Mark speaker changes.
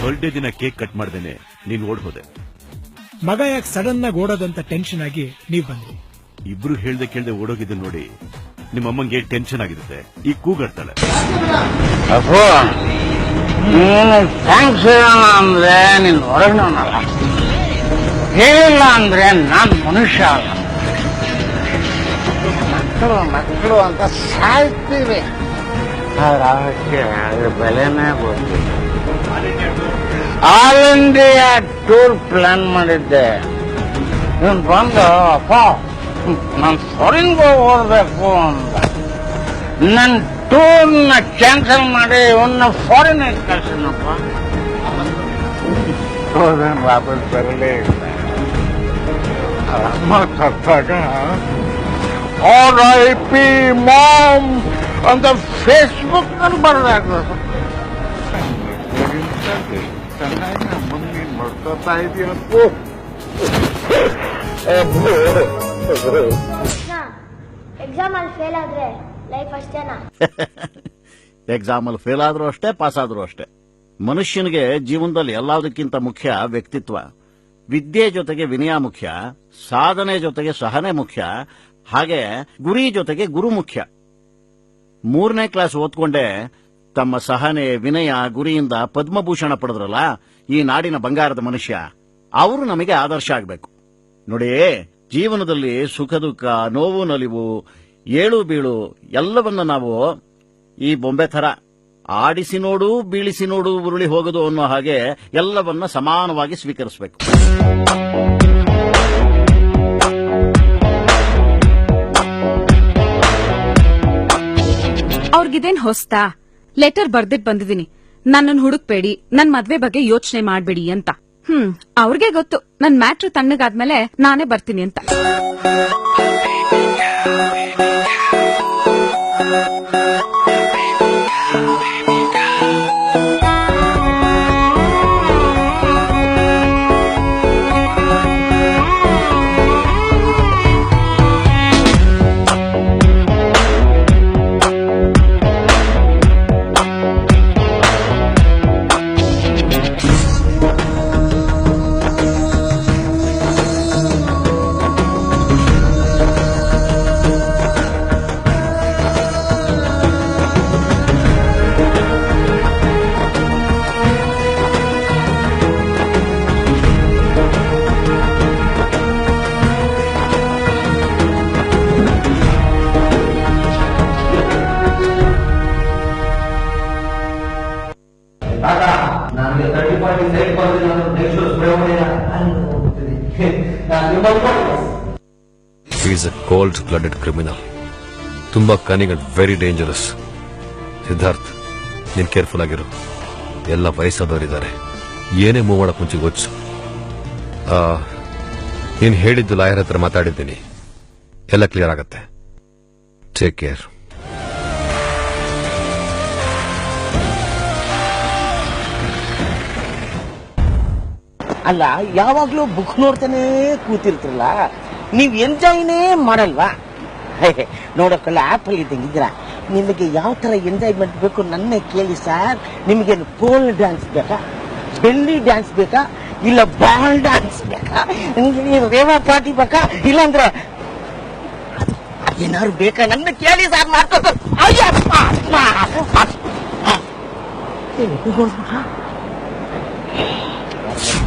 Speaker 1: Birthday ದಿನ cake cut ಮಾಡ್ದೇನೆ ನೀನ್ ಓಡ್ ಹೋದೆ.
Speaker 2: ಮಗ ಯಾಕೆ ಸಡನ್ ಆಗಿ ಓಡೋದಂತ ಟೆನ್ಷನ್ ಆಗಿ ನೀವ್ ಬಂದ್ರಿ.
Speaker 1: ಇಬ್ರು ಹೇಳ್ದೆ ಓಡೋಗಿದ್ದು ನೋಡಿ ನಿಮ್ಮಮ್ಮಂಗೆ ಟೆನ್ಷನ್ ಆಗಿರುತ್ತೆ. ಈಗ ಕೂಗಾಡ್ತಾಳೆ.
Speaker 3: ಥ್ಯಾಂಕ್ಸ್ ಅಂದ್ರೆ ನೀನ್ ಹೊರಗನಲ್ಲ, ಹೇಳಿಲ್ಲ ಅಂದ್ರೆ ನಾನ್ ಮನುಷ್ಯ ಅಲ್ಲ. ಮಕ್ಕಳು ಅಂತ ಸಾಯ್ತೀವಿ, ಅದ್ರ ಬೆಲೆನೇ ಗೊತ್ತಿಲ್ಲ. ಆಲ್ ಇಂಡಿಯಾ ಟೂರ್ ಪ್ಲಾನ್ ಮಾಡಿದ್ದೆ. ಇವನ್ ಬಂದು ಅಪ್ಪ ನಾನು ಫಾರಿನ್ಗೆ ಹೋಗ್ಬೇಕು ಅಂತ ನನ್ನ ಟೂರ್ನ ಕ್ಯಾನ್ಸಲ್ ಮಾಡಿ ಇವನ್ನ ಫಾರಿನ್ ಕಳ್ಸಿನಪ್ಪ. ವಾಪಸ್ ಬರಲೇ ಇಲ್ಲ. ಅಮ್ಮ ಸತ್ತಾಗ RIP ಮಾಮ್ ಅಂತ ಫೇಸ್ಬುಕ್ ನಲ್ಲಿ ಬರಲಾಗ್ತದೆ. ಚೆನ್ನಾಗಿ ನಮ್ಮನ್ನ ನೋಡ್ಕೊತಾ ಇದೀಯಪ್ಪ.
Speaker 4: ಎಕ್ಸಾಮ್ ಅಲ್ಲಿ ಫೇಲ್ ಆದ್ರೆ ಲೈಫ್ ಅಷ್ಟೇನಾ?
Speaker 5: ಎಕ್ಸಾಮ್ ಅಲ್ಲಿ ಫೇಲ್ ಆದ್ರೂ ಅಷ್ಟೇ, ಪಾಸ್ ಆದ್ರೂ ಅಷ್ಟೇ. ಮನುಷ್ಯನಿಗೆ ಜೀವನದಲ್ಲಿ ಎಲ್ಲದಕ್ಕಿಂತ ಮುಖ್ಯ ವ್ಯಕ್ತಿತ್ವ. ವಿದ್ಯೆ ಜೊತೆಗೆ ವಿನಯ ಮುಖ್ಯ, ಸಾಧನೆ ಜೊತೆಗೆ ಸಹನೆ ಮುಖ್ಯ, ಹಾಗೆ ಗುರಿ ಜೊತೆಗೆ ಗುರು ಮುಖ್ಯ. 3ನೇ ಕ್ಲಾಸ್ ಓದ್ಕೊಂಡೆ ತಮ್ಮ ಸಹನೆ, ವಿನಯ, ಗುರಿಯಿಂದ ಪದ್ಮಭೂಷಣ ಪಡೆದ್ರಲ್ಲ ಈ ನಾಡಿನ ಬಂಗಾರದ ಮನುಷ್ಯ, ಅವರು ನಮಗೆ ಆದರ್ಶ ಆಗಬೇಕು. ನೋಡಿ, ಜೀವನದಲ್ಲಿ ಸುಖ ದುಃಖ, ನೋವು ನಲಿವು, ಏಳು ಬೀಳು ಎಲ್ಲವನ್ನ ನಾವು ಈ ಬೊಂಬೆ ಥರ ಆಡಿಸಿ ನೋಡು, ಬೀಳಿಸಿ ನೋಡು, ಉರುಳಿ ಹೋಗೋದು ಅನ್ನೋ ಹಾಗೆ ಎಲ್ಲವನ್ನ ಸಮಾನವಾಗಿ ಸ್ವೀಕರಿಸಬೇಕು.
Speaker 6: ಅವ್ರಿಗಿದೇನ್ ಹೊಸ್ತಾ? ಲೆಟರ್ ಬರ್ದಿಟ್ ಬಂದಿದ್ದೀನಿ, ನನ್ನನ್ನು ಹುಡುಕ್ಬೇಡಿ, ನನ್ ಮದ್ವೆ ಬಗ್ಗೆ ಯೋಚನೆ ಮಾಡ್ಬೇಡಿ ಅಂತ. ಅವ್ರಿಗೆ ಗೊತ್ತು ನನ್ ಮ್ಯಾಟ್ರ್ ತಣ್ಣಗಾದ್ಮೇಲೆ ನಾನೇ ಬರ್ತೀನಿ ಅಂತ.
Speaker 7: Is a cold blooded criminal. ತುಂಬಾ cunning and very dangerous. Siddharth, ನೀನ್ ಕೇರ್ಫುಲ್ ಆಗಿರು. ಎಲ್ಲ ವಯಸ್ಸಾದವರಿದ್ದಾರೆ, ಏನೇ ಮೂವ್ ಮಾಡಕ್ ಮುಂಚೆ ಗೊತ್ತು. ನೀನ್ ಹೇಳಿದ್ದು ಲಾಯರ್ ಹತ್ರ ಮಾತಾಡಿದ್ದೀನಿ, ಎಲ್ಲ ಕ್ಲಿಯರ್ ಆಗತ್ತೆ. Take care.
Speaker 3: ಅಲ್ಲ, ಯಾವಾಗ್ಲೂ ಬುಕ್ ನೋಡ್ತಾನೆ ಕೂತಿರ್ತಿರಲ್ಲ, ನೀವ್ ಎಂಜಾಯ್ನೇ ಮಾಡಲ್ವಾ? ನೋಡಕ್ಕಲ್ಲ ಆಪಲ್ ಇದ್ದಂಗಿದ್ರ. ನಿಮಗೆ ಯಾವ ತರ ಎಂಜಾಯ್ಮೆಂಟ್ ಬೇಕು ನನ್ನೇ ಕೇಳಿ ಸರ್. ನಿಮಗೇನು ಪೋಲ್ ಡ್ಯಾನ್ಸ್ ಬೇಕಾ, ಬೆಲ್ಲಿ ಡ್ಯಾನ್ಸ್ ಬೇಕಾ, ಇಲ್ಲ ಬಾಲ್ ಡ್ಯಾನ್ಸ್ ಬೇಕಾ, ರೇವಾ ಪಾರ್ಟಿ ಬೇಕಾ, ಇಲ್ಲಾಂದ್ರೆ ಏನಾದ್ರು ಬೇಕಾ ನನ್ನ ಕೇಳಿ ಸರ್. ಮಾಡ್ಕೊಂಡು